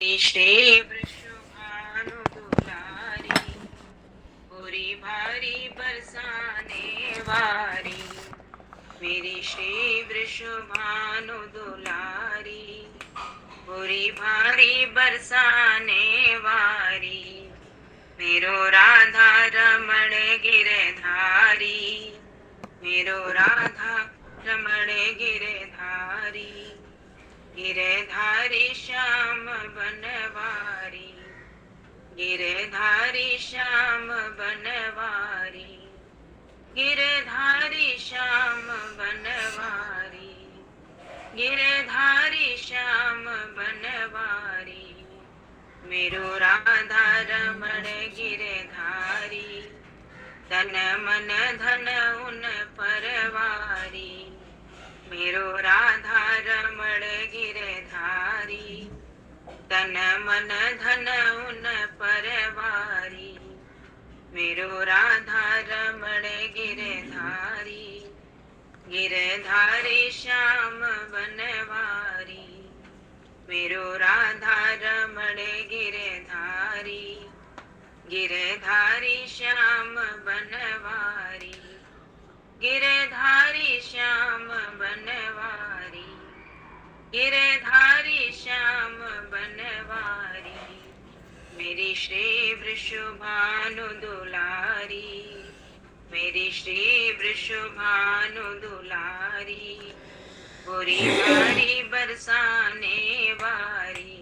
श्री वृषभानु दुलारी, बुरी भारी बरसाने वारी। मेरी श्री वृषभानु दुलारी, बुरी भारी बरसाने वारी। मेरो राधा रमण गिरधारी, मेरो राधा रमण गिरधारी। गिरधारी श्याम बनवारी, गिरधारी श्याम बनवारी। गिरधारी श्याम बनवारी, गिरधारी श्याम बनवारी। मेरो राधा रमण गिरधारी, तन मन धन उन परवारी। मेरो राधा रमण गिरधारी, तन मन धन उन परवारी। मेरो राधा रमण गिरधारी, गिरधारी श्याम बनवारी। मेरो राधा रमण गिरधारी, गिरधारी श्याम बनवारी। गिरधारी श्याम बनवारी, गिरधारी श्याम बनवारी। मेरी श्री वृषभानु दुलारी, मेरी श्री वृषभानु दुलारी। बुरी भारी बरसाने वारी,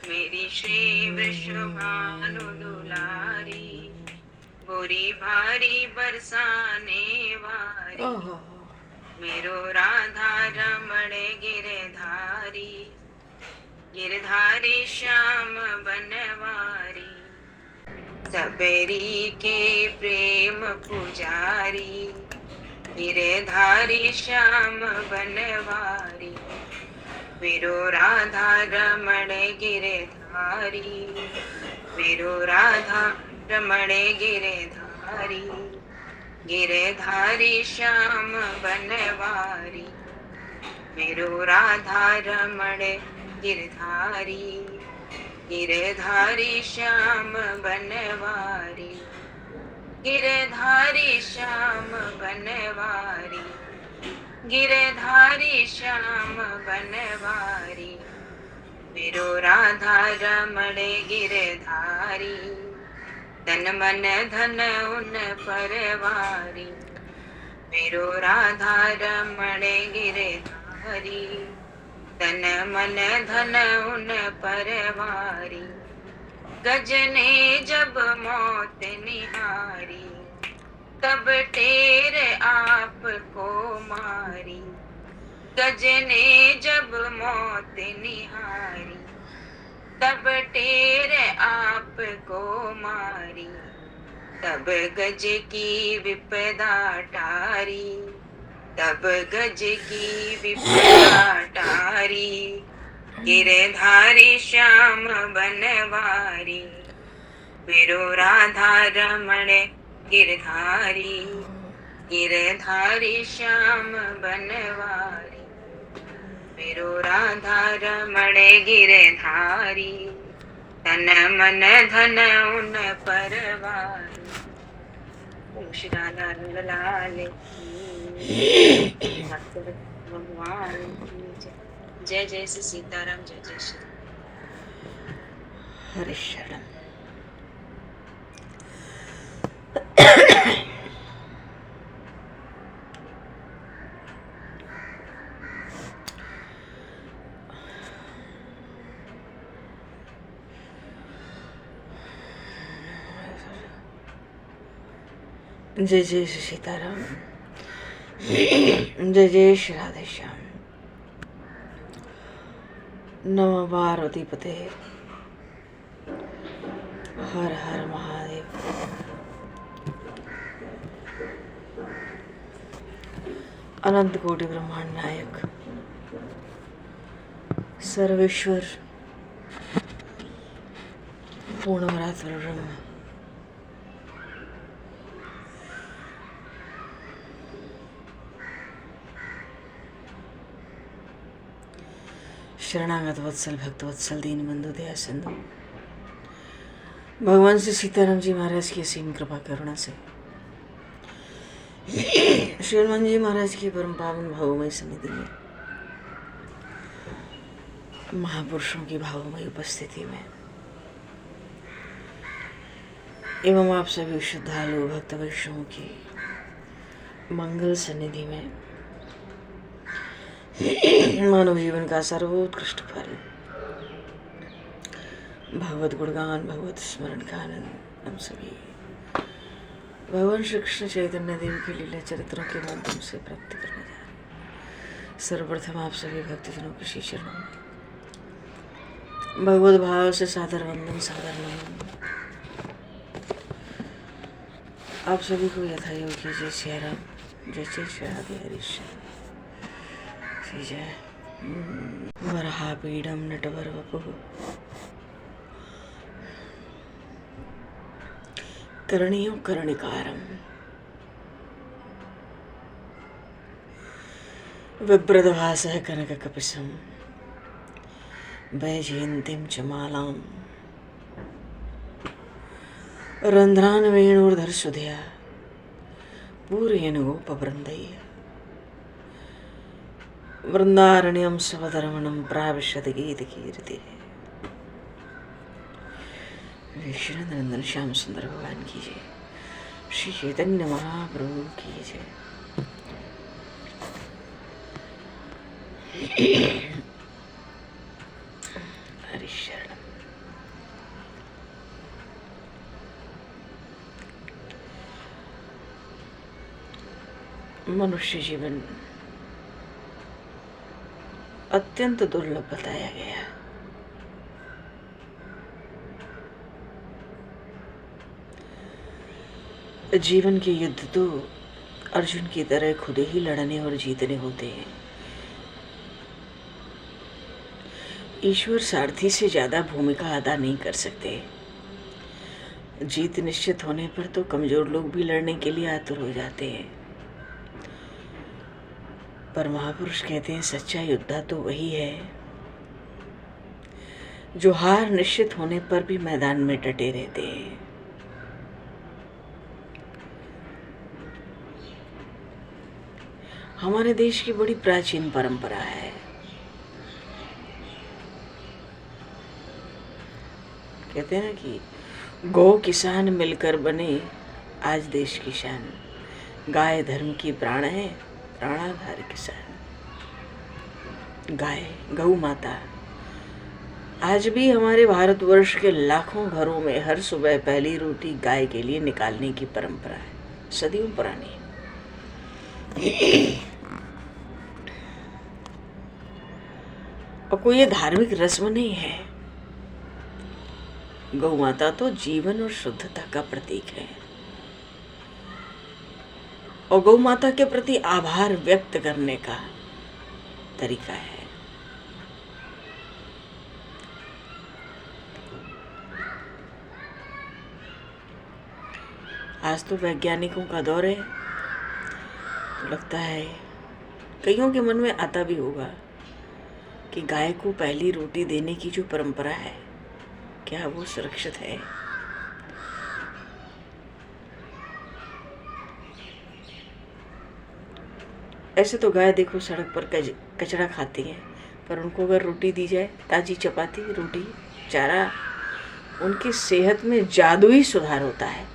मेरी श्री वृषभानु दुलारी। बुरी भारी बरसाने वारी। मेरो राधा रमण गिरधारी, गिरधारी श्याम बनवारी। सबरी के प्रेम पुजारी, गिरधारी श्याम बनवारी। मेरो राधा रमण गिरधारी, मेरो राधा रमण गिरधारी। गिरधारी श्याम बनवारी, मेरो राधा रमण गिरधारी। गिरधारी श्याम बनवारी, गिरधारी श्याम बनवारी। गिरधारी श्याम बनवारी। मेरो राधा रमण गिरधारी, तन मन धन उन परवारी। मेरो राधा रमण गिरधारी, तन मन धन उन परवारी। गजने जब मौत निहारी, तब टेर आपको मारी। गजने जब मौत निहारी, तब टेर आपको मारी। तब गज की विपदा टारी, तब गज की विपदा टारी। गिरधारी श्याम बनवारी, मेरो राधा रमण गिरधारी। गिरधारी श्याम बनवारी, मेरो राधा रमण गिरधारी। तन मन धन उन परवारी। श्री राधा रंग लाल भगवान की जय। जय जय श्री सीताराम, जय जय श्री हरे शरण। जय जय श्री सीताराम, जय जय श्री राधे श्याम। नमः पार्वती पते, हर हर महादेव। अनंत कोटि ब्रह्मांड नायक, सर्वेश्वर, पूर्ण परात्पर ब्रह्म, शरणागत वत्सल भक्त वत्सल दीन बंधु दया सिंधु भगवान श्री सीताराम जी महाराज की असीम कृपा करुणा से श्री हनुमान जी महाराज की परम पावन भावमय समिति में महापुरुषों की भावमय उपस्थिति में एवं आप सभी श्रद्धालु भक्त वैष्णवों की मंगल सन्निधि में मानव जीवन का सर्वोत्कृष्ट फल भगवत गुणगान भगवत स्मरण का आनंद हम सभी भगवान श्री कृष्ण चैतन्य देव के लीला चरित्रों के माध्यम से प्राप्त करने जा रहे हैं। सर्वप्रथम आप सभी भक्तजनों के श्री चरणों में भगवत भाव से सादर वंदन सादर नमन। आप सभी को यथा योग्य जय श्री राम जय जय श्री राधे हरीश श्री जय वराहपीडं नटवरवपुः करणीयो करणिकारं विभ्रदभासः कनककपिशं वैजयन्तीं च मालां रन्ध्रान् वेणुर्धरसुधया पूरयन् गोपवृन्दैः वृंदारण्यम स्वधर्मणम प्राविशद गीतकीर्तिः। विष्णुनंदन श्याम सुंदर भगवान की जय। श्री चैतन्य महाप्रभु की जय। हरि शरणम। मनुष्य जीवन अत्यंत दुर्लभ बताया गया। जीवन के युद्ध तो अर्जुन की तरह खुद ही लड़ने और जीतने होते हैं। ईश्वर सारथी से ज्यादा भूमिका अदा नहीं कर सकते। जीत निश्चित होने पर तो कमजोर लोग भी लड़ने के लिए आतुर हो जाते हैं। पर महापुरुष कहते हैं सच्चा योद्धा तो वही है जो हार निश्चित होने पर भी मैदान में डटे रहते हैं। हमारे देश की बड़ी प्राचीन परंपरा है। कहते हैं ना कि गौ किसान मिलकर बने आज देश की शान। गाय धर्म की प्राण है प्राणाधार किसान। गाय गौ माता आज भी हमारे भारतवर्ष के लाखों घरों में हर सुबह पहली रोटी गाय के लिए निकालने की परंपरा है, सदियों पुरानी। और कोई ये धार्मिक रस्म नहीं है। गौ माता तो जीवन और शुद्धता का प्रतीक है और गौ माता के प्रति आभार व्यक्त करने का तरीका है। आज तो वैज्ञानिकों का दौर है। लगता है कईयों के मन में आता भी होगा कि गाय को पहली रोटी देने की जो परंपरा है क्या वो सुरक्षित है। ऐसे तो गाय देखो सड़क पर कचरा खाती हैं, पर उनको अगर रोटी दी जाए, ताजी चपाती रोटी चारा, उनकी सेहत में जादुई सुधार होता है।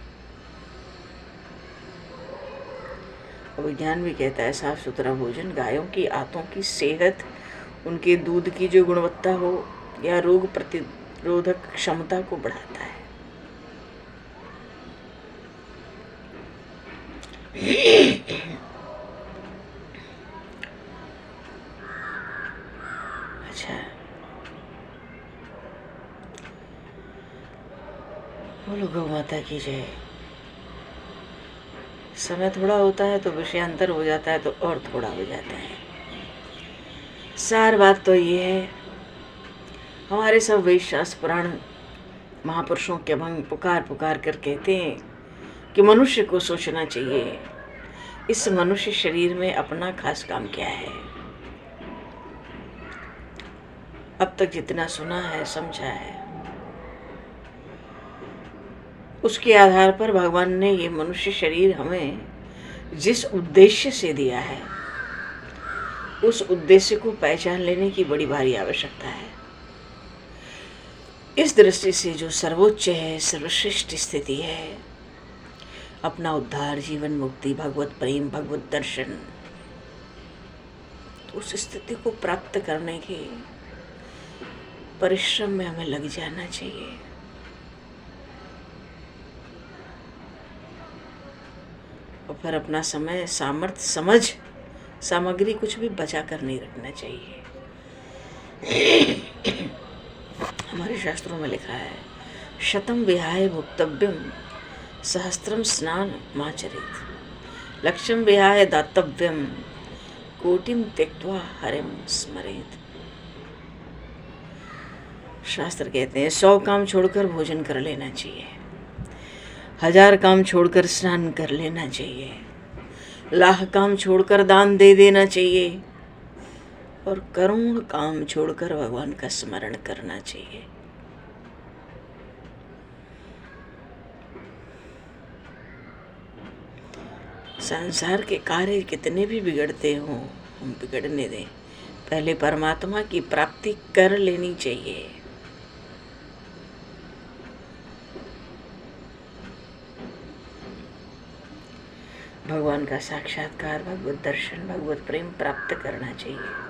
विज्ञान भी कहता है साफ सुथरा भोजन गायों की आंतों की सेहत, उनके दूध की जो गुणवत्ता हो या रोग प्रतिरोधक क्षमता को बढ़ाता है। अच्छा, बोलो गौ माता की जय। समय थोड़ा होता है तो विषयांतर हो जाता है तो और थोड़ा हो जाता है। सार बात तो ये है, हमारे सब वेद शास्त्र पुराण महापुरुषों के अभंग पुकार पुकार कर कहते हैं कि मनुष्य को सोचना चाहिए इस मनुष्य शरीर में अपना खास काम क्या है। अब तक जितना सुना है, समझा है, उसके आधार पर भगवान ने ये मनुष्य शरीर हमें जिस उद्देश्य से दिया है, उस उद्देश्य को पहचान लेने की बड़ी भारी आवश्यकता है। इस दृष्टि से जो सर्वोच्च है, सर्वश्रेष्ठ स्थिति है, अपना उद्धार, जीवन मुक्ति, भगवत प्रेम, भगवत दर्शन, तो उस स्थिति को प्राप्त करने के परिश्रम में हमें लग जाना चाहिए। और फिर अपना समय, सामर्थ्य, समझ, सामग्री कुछ भी बचा कर नहीं रखना चाहिए। हमारे शास्त्रों में लिखा है, शतम विहाय भुक्तव्यम सहस्त्रम स्नान माचरेत, लक्ष्यम विहाय दातव्यम कोटिम त्यक्त्वा हरिम स्मरेत। शास्त्र कहते हैं 100 काम छोड़कर भोजन कर लेना चाहिए, 1000 काम छोड़कर स्नान कर लेना चाहिए, 1,00,000 काम छोड़कर दान दे देना चाहिए, और करोड़ काम छोड़कर भगवान का स्मरण करना चाहिए। संसार के कार्य कितने भी बिगड़ते हों, हम बिगड़ने दें, पहले परमात्मा की प्राप्ति कर लेनी चाहिए। भगवान का साक्षात्कार, भगवत दर्शन, भगवत प्रेम प्राप्त करना चाहिए।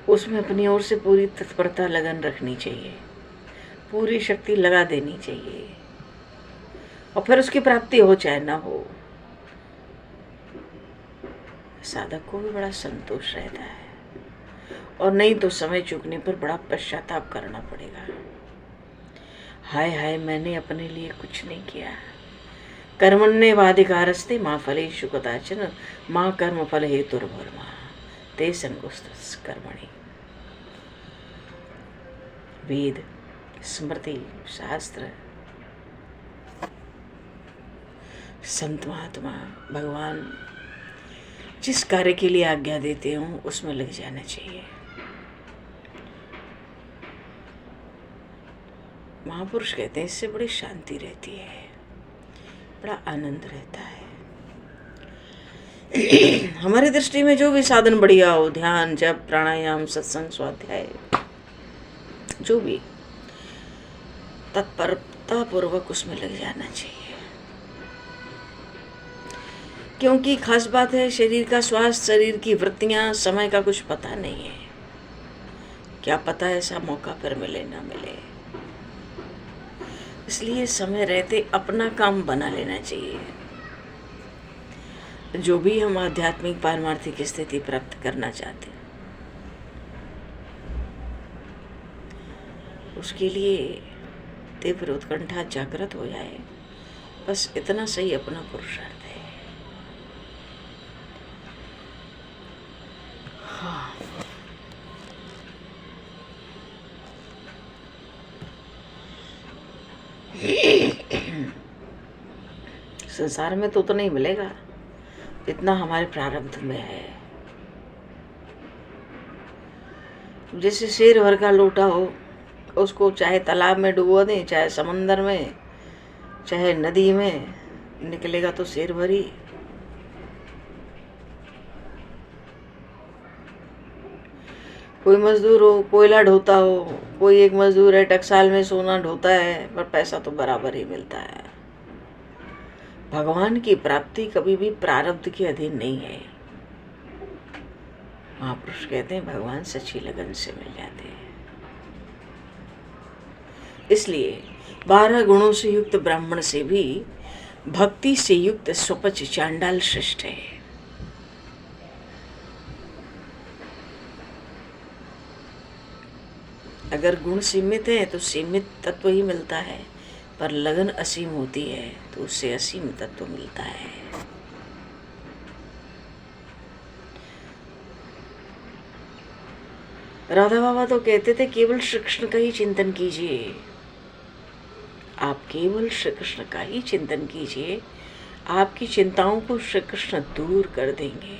उसमें अपनी ओर से पूरी तत्परता, लगन रखनी चाहिए, पूरी शक्ति लगा देनी चाहिए, और फिर उसकी प्राप्ति हो चाहे ना हो, साधक को भी बड़ा संतोष रहता है। और नहीं तो समय चूकने पर बड़ा पश्चाताप करना पड़ेगा। हाय हाय, मैंने अपने लिए कुछ नहीं किया। कर्मण्येवाधिकारस्ते माँ फलेषु कदाचन माँ कर्म फल हेतुर्भर्मा ते संगोस्तुस् कर्मणि। वेद, स्मृति, शास्त्र, संत महात्मा, भगवान जिस कार्य के लिए आज्ञा देते हों उसमें लग जाना चाहिए। महापुरुष कहते हैं इससे बड़ी शांति रहती है, बड़ा आनंद रहता है। हमारी दृष्टि में जो भी साधन बढ़िया हो, ध्यान, जप, प्राणायाम, सत्संग, स्वाध्याय, जो भी, तत्परता पूर्वक उसमें लग जाना चाहिए। क्योंकि खास बात है, शरीर का स्वास्थ्य, शरीर की वृत्तियां, समय का कुछ पता नहीं है। क्या पता ऐसा मौका फिर मिले ना मिले। इसलिए समय रहते अपना काम बना लेना चाहिए। जो भी हम आध्यात्मिक पारमार्थिक स्थिति प्राप्त करना चाहते हैं, उसके लिए तीव्र उत्कंठा जागृत हो जाए, बस इतना सही अपना पुरुषार्थ है। हाँ, संसार में तो नहीं मिलेगा जितना हमारे प्रारब्ध में है। जैसे शेर भर का लोटा हो, उसको चाहे तालाब में डुबो दें, चाहे समंदर में, चाहे नदी में, निकलेगा तो शेर भर ही। कोई मजदूर हो, कोयला ढोता हो, कोई एक मजदूर है टकसाल में सोना ढोता है, पर पैसा तो बराबर ही मिलता है। भगवान की प्राप्ति कभी भी प्रारब्ध के अधीन नहीं है। महापुरुष कहते हैं भगवान सच्ची लगन से मिल जाते हैं। इसलिए 12 गुणों से युक्त ब्राह्मण से भी भक्ति से युक्त स्वपच चांडाल श्रेष्ठ है। अगर गुण सीमित है तो सीमित तत्व ही मिलता है, पर लगन असीम होती है तो उससे असीम तत्व मिलता है। राधा बाबा तो कहते थे केवल श्री कृष्ण का ही चिंतन कीजिए। आप केवल श्री कृष्ण का ही चिंतन कीजिए, आपकी चिंताओं को श्री कृष्ण दूर कर देंगे।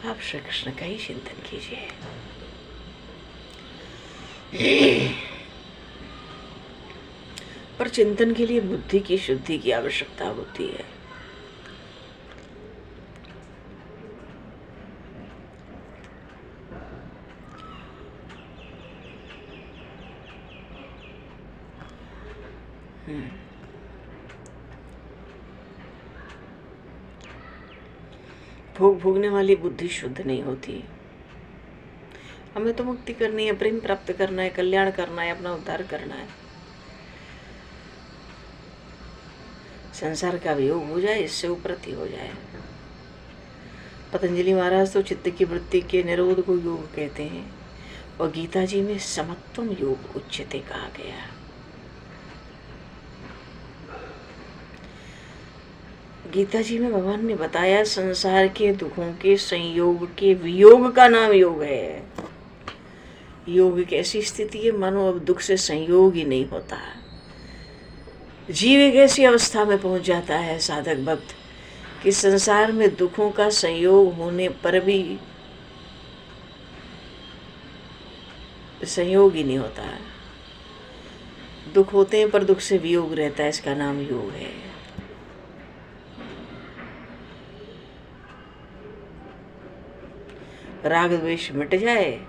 आप श्री कृष्ण का ही चिंतन कीजिए। पर चिंतन के लिए बुद्धि की शुद्धि की आवश्यकता होती है। भोग भोगने वाली बुद्धि शुद्ध नहीं होती। हमें तो मुक्ति करनी है, प्रेम प्राप्त करना है, कल्याण करना है, अपना उद्धार करना है। संसार का वियोग हो जाए, इससे उपरति हो जाए। पतंजलि महाराज तो चित्त की वृत्ति के निरोध को योग कहते हैं, और गीता जी में समत्वम योग उच्यते कहा गया। गीता जी में भगवान ने बताया संसार के दुखों के संयोग के वियोग का नाम योग है। योग एक ऐसी स्थिति है मानो अब दुख से संयोग ही नहीं होता। जीव एक ऐसी अवस्था में पहुंच जाता है साधक भक्त कि संसार में दुखों का संयोग होने पर भी संयोग ही नहीं होता। दुख होते हैं पर दुख से वियोग रहता है, इसका नाम योग है। राग द्वेष मिट जाए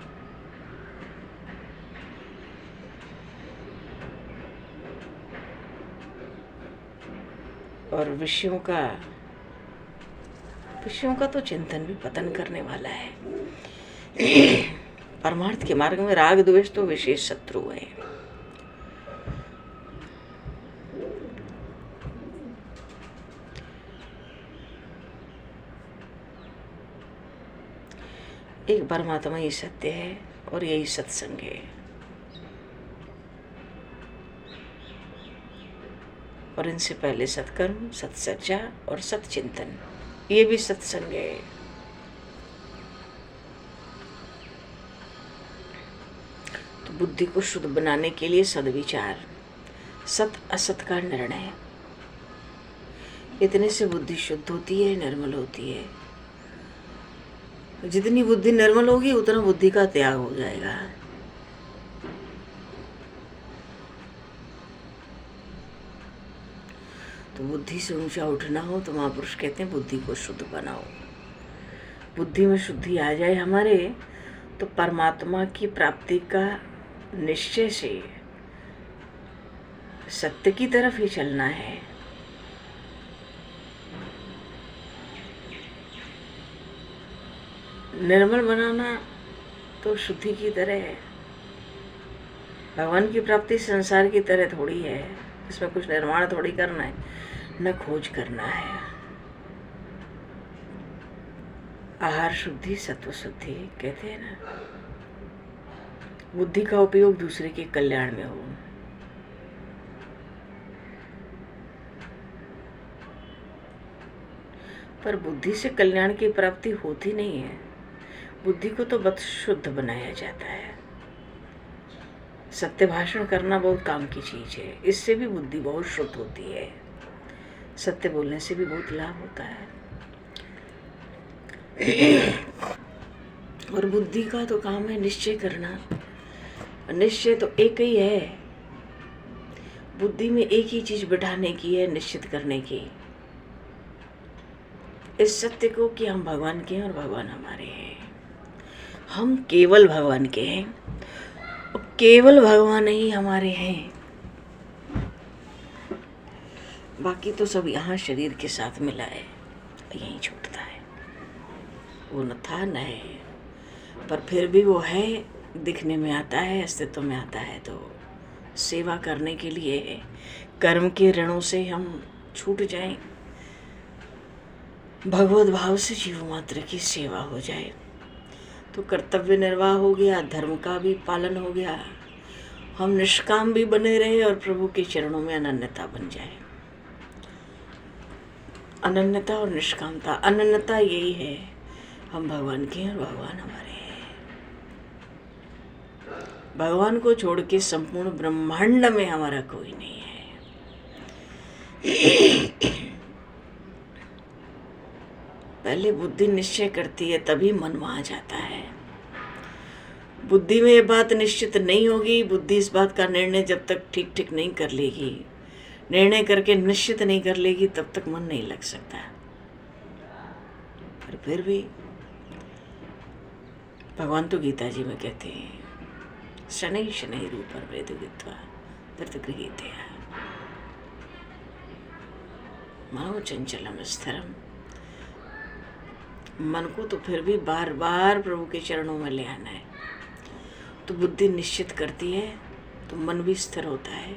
और विषयों का तो चिंतन भी पतन करने वाला है। परमार्थ के मार्ग में राग द्वेष तो विशेष शत्रु है। एक परमात्मा ही सत्य है और यही सत्संग है। और इनसे पहले सत्कर्म, सत्सज्जा और सत्चिंतन, ये भी सत्संग है। तो बुद्धि को शुद्ध बनाने के लिए सद्विचार, सत असत का निर्णय, इतने से बुद्धि शुद्ध होती है, निर्मल होती है। जितनी बुद्धि निर्मल होगी उतना बुद्धि का त्याग हो जाएगा। तो बुद्धि से ऊंचा उठना हो तो महापुरुष कहते हैं बुद्धि को शुद्ध बनाओ। बुद्धि में शुद्धि आ जाए हमारे तो परमात्मा की प्राप्ति का निश्चय से सत्य की तरफ ही चलना है। निर्मल बनाना तो शुद्धि की तरह है। भगवान की प्राप्ति संसार की तरह थोड़ी है, इसमें कुछ निर्माण थोड़ी करना है, न खोज करना है। आहार शुद्धि, सत्व शुद्धि कहते हैं ना। बुद्धि का उपयोग दूसरे के कल्याण में हो। पर बुद्धि से कल्याण की प्राप्ति होती नहीं है। बुद्धि को तो बस शुद्ध बनाया जाता है। सत्य भाषण करना बहुत काम की चीज है, इससे भी बुद्धि बहुत शुद्ध होती है। सत्य बोलने से भी बहुत लाभ होता है। और बुद्धि का तो काम है निश्चय करना। निश्चय तो एक ही है, बुद्धि में एक ही चीज बिठाने की है, निश्चित करने की, इस सत्य को कि हम भगवान के हैं और भगवान हमारे हैं। हम केवल भगवान के हैं और केवल भगवान ही हमारे हैं। बाकी तो सब यहाँ शरीर के साथ मिला है, यहीं छूटता है। वो न था न है, पर फिर भी वो है, दिखने में आता है, अस्तित्व में आता है। तो सेवा करने के लिए कर्म के ऋणों से हम छूट जाएं, भगवत भाव से जीव मात्र की सेवा हो जाए तो कर्तव्य निर्वाह हो गया, धर्म का भी पालन हो गया, हम निष्काम भी बने रहे और प्रभु के चरणों में अनन्यता बन जाए। अनन्यता और निष्कामता, अनन्यता यही है, हम भगवान के हैं और भगवान हमारे हैं। भगवान को छोड़ के संपूर्ण ब्रह्मांड में हमारा कोई नहीं है। पहले बुद्धि निश्चय करती है, तभी मन वहाँ जाता है। बुद्धि में ये बात निश्चित नहीं होगी, बुद्धि इस बात का निर्णय जब तक ठीक ठीक नहीं कर लेगी, निर्णय करके निश्चित नहीं कर लेगी, तब तक मन नहीं लग सकता। पर फिर भी भगवान तो गीता जी में कहते हैं, शनै शनै रूपं वेद विद्वा तद्गृहीते मनो चंचलम स्थिरम। मन को तो फिर भी बार बार प्रभु के चरणों में ले आना है, तो बुद्धि निश्चित करती है, तो मन भी स्थिर होता है।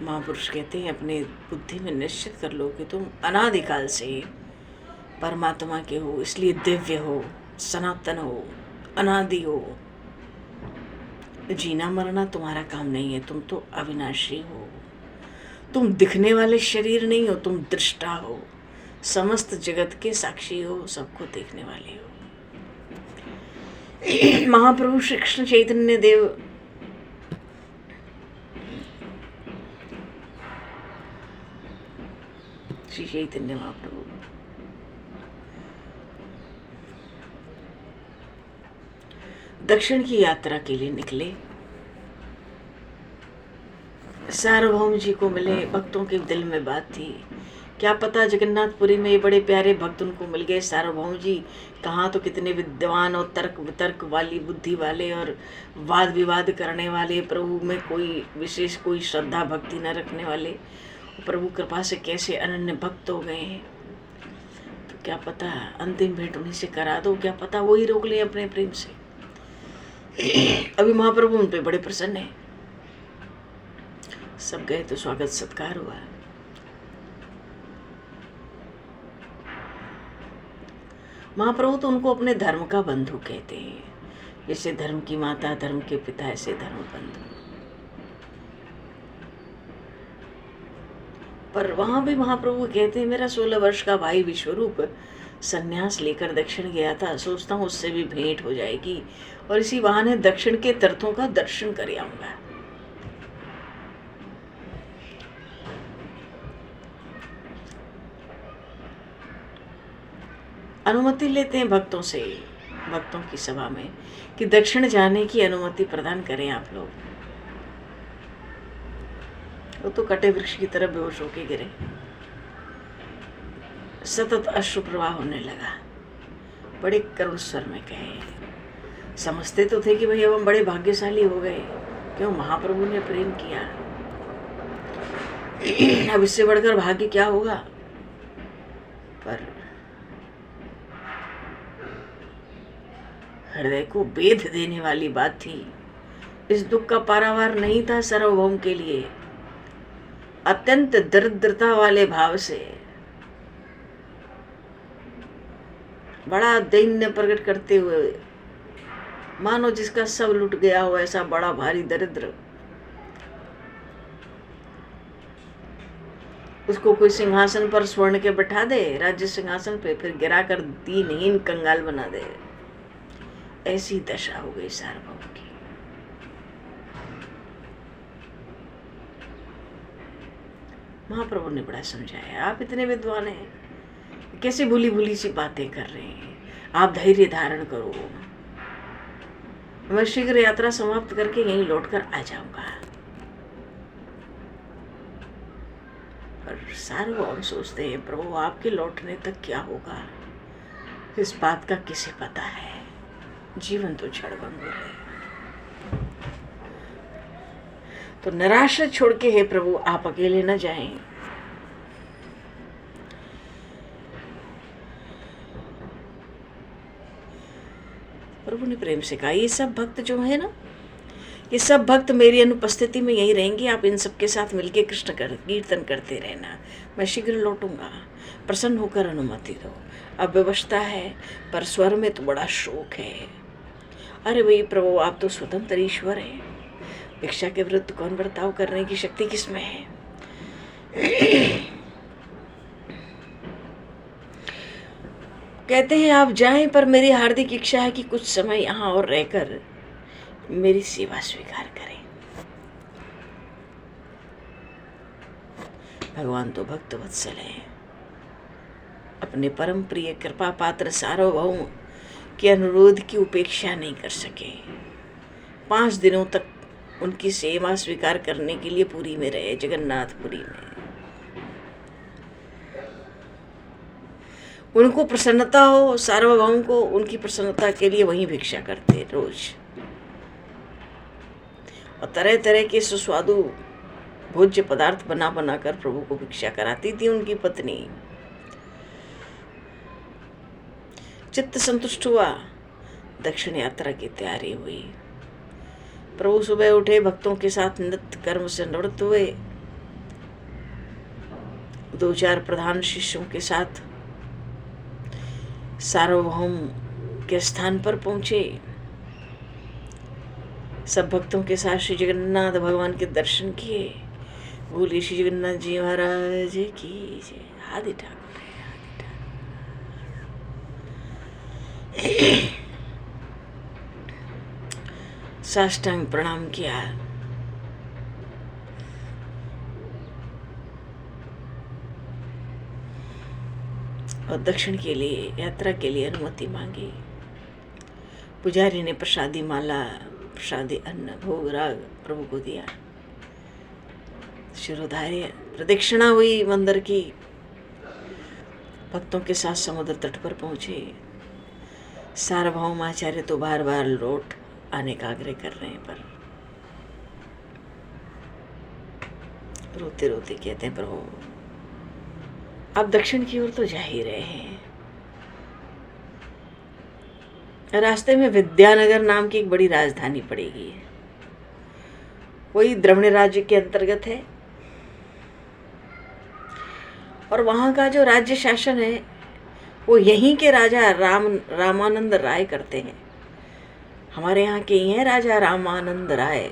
महापुरुष कहते हैं, अपने बुद्धि में निश्चित कर लो कि तुम अनादिकाल से परमात्मा के हो, इसलिए दिव्य हो, सनातन हो, अनादि हो। जीना मरना तुम्हारा काम नहीं है, तुम तो अविनाशी हो। तुम दिखने वाले शरीर नहीं हो, तुम दृष्टा हो, समस्त जगत के साक्षी हो, सबको देखने वाले हो। महाप्रभु श्री कृष्ण चैतन्य देव श्री चैतन्य महाप्रभु दक्षिण की यात्रा के लिए निकले। सार्वभौम जी को मिले। भक्तों के दिल में बात थी, क्या पता जगन्नाथपुरी में ये बड़े प्यारे भक्त उनको मिल गए। सार्वभौम जी कहाँ तो कितने विद्वान और तर्क वितर्क वाली बुद्धि वाले और वाद विवाद करने वाले, प्रभु में कोई विशेष कोई श्रद्धा भक्ति न रखने वाले, प्रभु कृपा से कैसे अनन्य भक्त हो गए हैं। तो क्या पता अंतिम भेंट उन्हीं से करा दो, क्या पता वही रोक ले अपने प्रेम से। अभी महाप्रभु उन पे बड़े प्रसन्न हैं। सब गए तो स्वागत सत्कार हुआ। महाप्रभु तो उनको अपने धर्म का बंधु कहते हैं, जैसे धर्म की माता धर्म के पिता, ऐसे धर्म बंधु। पर वहां भी महाप्रभु कहते हैं, मेरा 16 वर्ष का भाई विश्वरूप सन्यास लेकर दक्षिण गया था, सोचता हूँ उससे भी भेंट हो जाएगी और इसी बहाने दक्षिण के तीर्थों का दर्शन कर आऊंगा। अनुमति लेते हैं भक्तों से, भक्तों की सभा में, कि दक्षिण जाने की अनुमति प्रदान करें आप लोग। वो तो कटे वृक्ष की तरह बेहोश होके गिरे। सतत अश्रु प्रवाह होने लगा। बड़े करुण स्वर में कहे, समझते तो थे कि भाई अब हम बड़े भाग्यशाली हो गए, क्यों महाप्रभु ने प्रेम किया, अब इससे बढ़कर भाग्य क्या होगा। पर हृदय को बेध देने वाली बात थी। इस दुख का पारावार नहीं था सार्वभौम के लिए। अत्यंत दरिद्रता वाले भाव से बड़ा दैन्य प्रकट करते हुए, मानो जिसका सब लुट गया हो, ऐसा बड़ा भारी दरिद्र, उसको कोई सिंहासन पर स्वर्ण के बैठा दे, राज्य सिंहासन पे, फिर गिराकर दीनहीन कंगाल बना दे। ऐसी दशा हो गई सार्वभौम की। महाप्रभु ने बड़ा समझाया, आप इतने विद्वान हैं, कैसे भूली भूली सी बातें कर रहे हैं, आप धैर्य धारण करो, मैं शीघ्र यात्रा समाप्त करके यहीं लौटकर आ जाऊंगा। और सार्वभौम सोचते हैं, प्रभु आपके लौटने तक क्या होगा, इस बात का किसे पता है, जीवन तो क्षणभंगुर है। तो निराशा छोड़ के, हे प्रभु आप अकेले न जाएं। प्रभु ने प्रेम से कहा, ये सब भक्त जो है ना, ये सब भक्त मेरी अनुपस्थिति में यहीं रहेंगे, आप इन सबके साथ मिलके कृष्ण कीर्तन करते रहना, मैं शीघ्र लौटूंगा, प्रसन्न होकर अनुमति दो। अब व्यवस्था है, पर स्वर में तो बड़ा शोक है। अरे भाई प्रभु आप तो स्वतंत्र ईश्वर हैं, भिक्षा के विरुद्ध कौन बर्ताव करने की शक्ति किसमें है। कहते हैं आप जाएं, पर मेरी हार्दिक इच्छा है कि कुछ समय यहाँ और रहकर मेरी सेवा स्वीकार करें। भगवान तो भक्त वत्सल हैं, अपने परम प्रिय कृपा पात्र सार्वभौम के अनुरोध की उपेक्षा नहीं कर सके। 5 दिनों तक उनकी सेवा स्वीकार करने के लिए पुरी में रहे, जगन्नाथपुरी में। उनको प्रसन्नता हो, सार्वभौम को उनकी प्रसन्नता के लिए वहीं भिक्षा करते रोज, और तरह तरह के सुस्वादु भोज्य पदार्थ बना बनाकर प्रभु को भिक्षा कराती थी उनकी पत्नी। चित्त संतुष्ट हुआ, दक्षिण यात्रा की तैयारी हुई। प्रभु सुबह उठे, भक्तों के साथ नित्य कर्म से निवृत्त हुए, 2-4 प्रधान शिष्यों के साथ सार्वभौम के स्थान पर पहुंचे। सब भक्तों के साथ श्री जगन्नाथ भगवान के दर्शन किए। बोलिए श्री जगन्नाथ जी महाराज की जय। आदि ठाकुर साष्टांग प्रणाम किया। और दक्षिण के लिए, यात्रा के लिए अनुमति मांगी। पुजारी ने प्रसादी माला, प्रसादी अन्न, भोग राग प्रभु को दिया। शिरोधार्य, प्रदक्षिणा हुई मंदिर की। भक्तों के साथ समुद्र तट पर पहुंचे। सार्वभौम आचार्य तो बार बार लौट आने का आग्रह कर रहे हैं, पर रोते रोते कहते हैं प्रभु अब दक्षिण की ओर तो जा ही रहे हैं। रास्ते में विद्यानगर नाम की एक बड़ी राजधानी पड़ेगी, वही द्रविड़ राज्य के अंतर्गत है। और वहां का जो राज्य शासन है वो यहीं के राजा रामानंद राय करते हैं। हमारे यहाँ के ही हैं राजा रामानंद राय।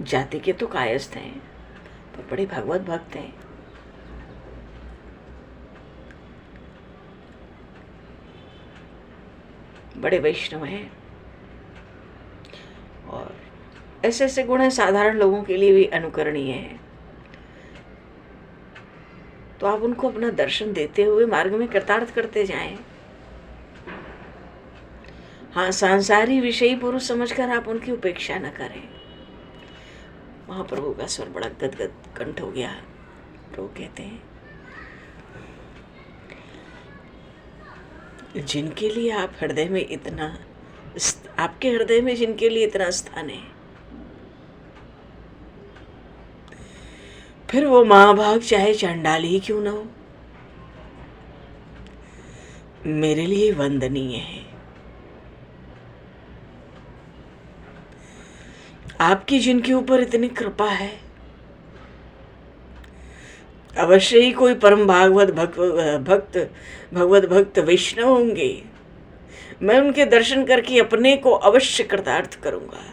जाति के तो कायस्थ हैं, पर बड़े भगवत भक्त हैं। बड़े वैष्णव हैं, और ऐसे ऐसे गुण हैं साधारण लोगों के लिए भी अनुकरणीय हैं। तो आप उनको अपना दर्शन देते हुए मार्ग में कृतार्थ करते जाएं। हाँ, सांसारी विषयी पुरुष समझकर आप उनकी उपेक्षा न करें। महाप्रभु का स्वर बड़ा गदगद कंठ हो गया। प्रभु कहते हैं जिनके लिए आप हृदय में इतना, आपके हृदय में जिनके लिए इतना स्थान है, फिर वो महाभाग चाहे चांडाल ही क्यों ना हो, मेरे लिए वंदनीय है। आपकी जिनके ऊपर इतनी कृपा है, अवश्य ही कोई परम भगवत भक्त वैष्णव होंगे। मैं उनके दर्शन करके अपने को अवश्य कृतार्थ करूंगा।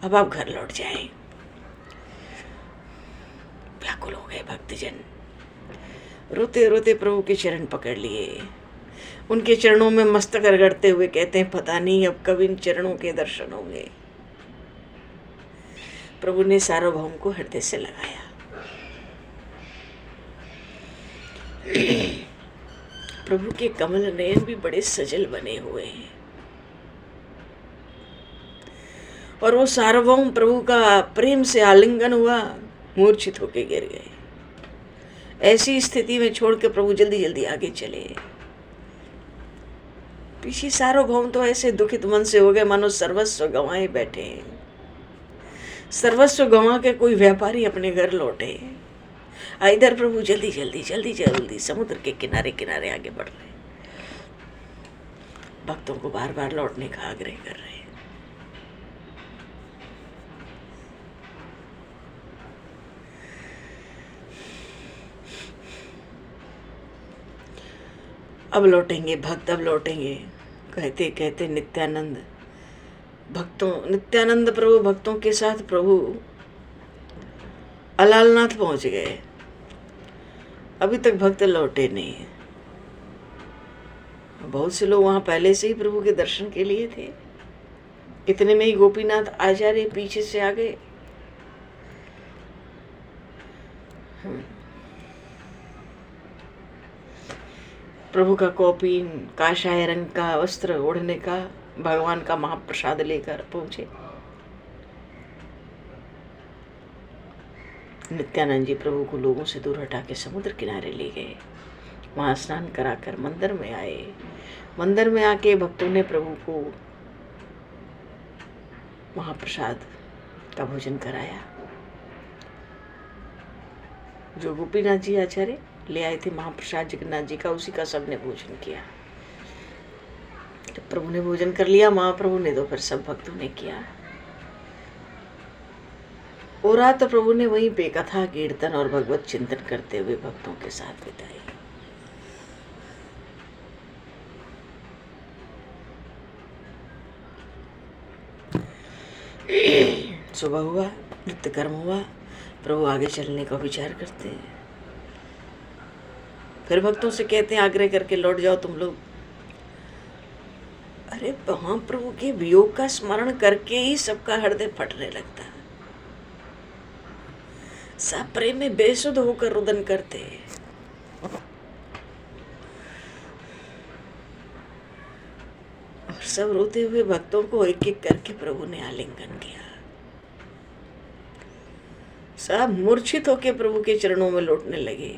अब आप घर लौट जाएं। व्याकुल हो गए भक्तजन, रोते रोते प्रभु के चरण पकड़ लिए। उनके चरणों में मस्तक रगड़ते हुए कहते हैं पता नहीं अब कब इन चरणों के दर्शन होंगे। प्रभु ने सार्वभौम को हृदय से लगाया। प्रभु के कमल नयन भी बड़े सजल बने हुए हैं, और वो सार्वभौम प्रभु का प्रेम से आलिंगन हुआ, मूर्छित होके गिर गए। ऐसी स्थिति में छोड़ के प्रभु जल्दी जल्दी आगे चले। पीछे सार्वभौम तो ऐसे दुखित मन से हो गए मानो सर्वस्व गंवाए बैठे हैं। सर्वस्व गंवा के कोई व्यापारी अपने घर लौटे। इधर प्रभु जल्दी जल्दी जल्दी जल्दी समुद्र के किनारे किनारे आगे बढ़ रहे, भक्तों को बार बार लौटने का आग्रह कर रहे हैं। अब लौटेंगे भक्त, अब लौटेंगे कहते कहते नित्यानंद प्रभु भक्तों के साथ प्रभु अलालनाथ पहुंच गए। अभी तक भक्त लौटे नहीं। बहुत से लोग वहां पहले से ही प्रभु के दर्शन के लिए थे। इतने में ही गोपीनाथ आचार्य पीछे से आ गए। प्रभु का कौपीन काशाय रंग का वस्त्र ओढ़ने का भगवान का महाप्रसाद लेकर पहुंचे। नित्यानंद जी प्रभु को लोगों से दूर हटा के समुद्र किनारे ले गए। वहां स्नान कराकर मंदिर में आए। मंदिर में आके भक्तों ने प्रभु को महाप्रसाद का भोजन कराया। जो गोपीनाथ जी आचार्य ले आए थे महाप्रसाद जगन्नाथ जी का, उसी का सबने भोजन किया। जब प्रभु ने भोजन कर लिया, महाप्रभु ने तो फिर सब भक्तों ने किया। और रात तो प्रभु ने वहीं पे कथा कीर्तन और भगवत चिंतन करते हुए भक्तों के साथ बिताई। सुबह हुआ, नित्य कर्म हुआ, प्रभु आगे चलने का विचार करते हैं। फिर भक्तों से कहते हैं आग्रह करके लौट जाओ तुम लोग। अरे महाप्रभु के वियोग का स्मरण करके ही सबका हृदय फटने लगता है। सब प्रेम में बेसुध होकर रुदन करते हैं। और सब रोते हुए भक्तों को एक एक करके प्रभु ने आलिंगन किया। सब मूर्छित होकर प्रभु के चरणों में लौटने लगे।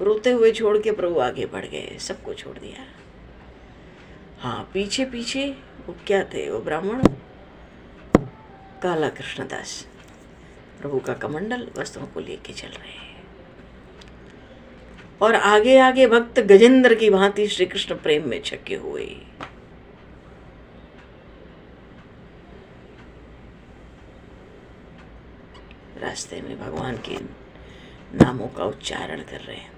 रोते हुए छोड़ के प्रभु आगे बढ़ गए, सबको छोड़ दिया। हाँ, पीछे पीछे वो क्या थे, वो ब्राह्मण काला कृष्णदास प्रभु का कमंडल वस्त्रों को लेके चल रहे हैं। और आगे आगे भक्त गजेंद्र की भांति श्री कृष्ण प्रेम में छके हुए। रास्ते में भगवान के नामों का उच्चारण कर रहे हैं।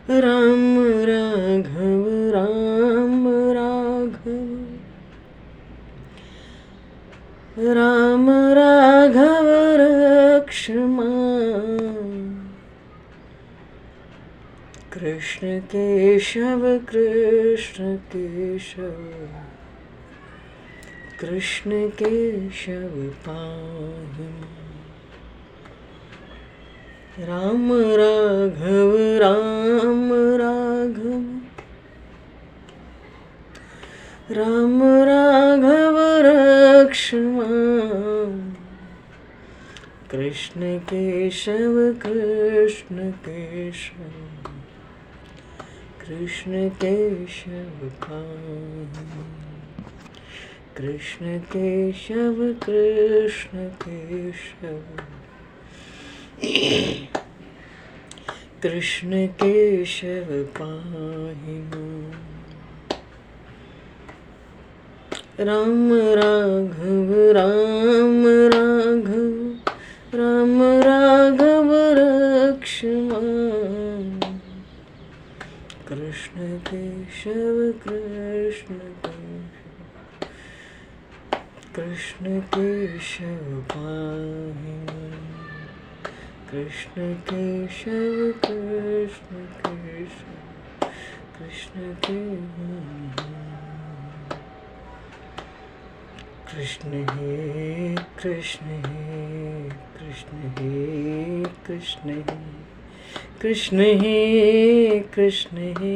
राम राघव राम राघव राम राघव रक्षमा कृष्ण केशव कृष्ण केशव कृष्ण केशव पाहि राम राघव राम राघव राम राघव रक्षमा कृष्ण केशव कृष्ण केशव कृष्ण केशव पाहि कृष्ण केशव कृष्ण केशव कृष्ण केशव पाहि राम राघव राम राघव राम राघव रक्षमा कृष्ण केशव कृष्ण कृष्ण केशव पाहि कृष्ण केशव कृष्ण केशव कृष्ण केशव कृष्ण हे कृष्ण हे कृष्ण हे कृष्ण हे कृष्ण हे कृष्ण हे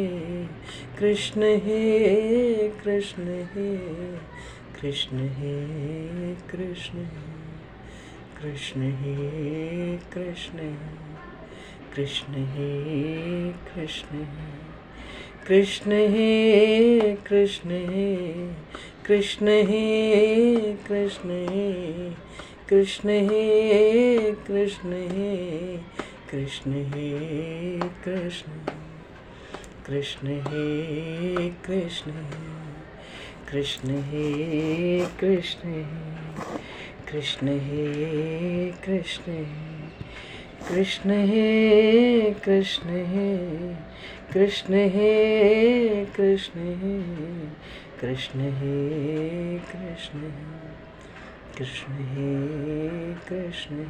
कृष्ण हे कृष्ण हे कृष्ण हे कृष्ण कृष्ण हे कृष्ण कृष्ण हे कृष्ण कृष्ण हे कृष्ण कृष्ण हे कृष्ण कृष्ण हे कृष्ण कृष्ण हे कृष्ण कृष्ण हे कृष्ण कृष्ण हे कृष्ण कृष्ण हे कृष्ण कृष्ण हे कृष्ण कृष्ण हे कृष्ण कृष्ण हे कृष्ण कृष्ण हे कृष्ण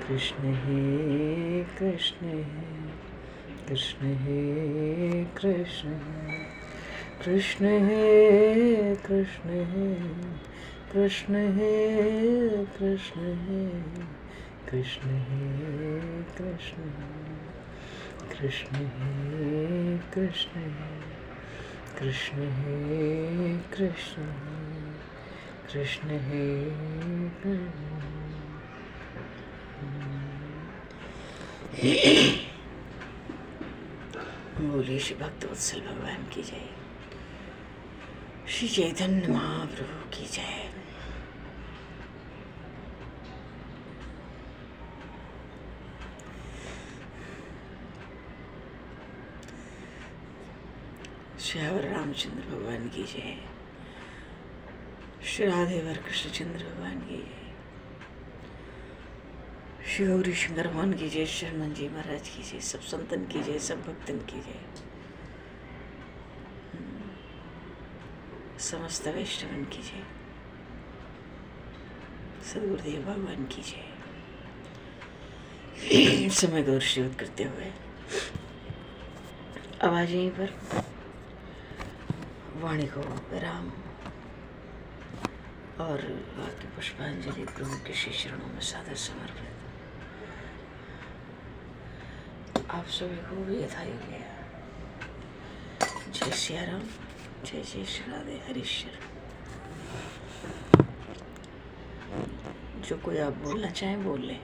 कृष्ण हे कृष्ण हे कृष्ण हे कृष्ण कृष्ण हे कृष्ण हे कृष्ण हे कृष्ण हे कृष्ण हे कृष्ण कृष्ण हे कृष्ण कृष्ण हे कृष्ण कृष्ण हे बोलिए श्री भक्तवत्सल भगवान की जय, श्री चैतन्य महाप्रभु की जय। श्यावर रामचंद्र भगवान की जय, श्री राधेवर कृष्णचंद्र भगवान की जय, श्री गौरी शंकर भगवान की जय, शर्मन जी महाराज की जय, सब संतन की जय, सब भक्तन की जय, समस्त वैष्णवन की जय, सदगुरुदेव भगवान की जय। समय गौर शिवत करते हुए आवाज यहीं पर वाणी को विराम और वाक्य पुष्पांजलि प्रभु के श्री चरणों में सादर समर्पित। आप सभी को भी यथायोग्य जय सिया राम, जय जय श्री राधे हरीश्वर। जो कोई आप बोलना चाहें बोल लें।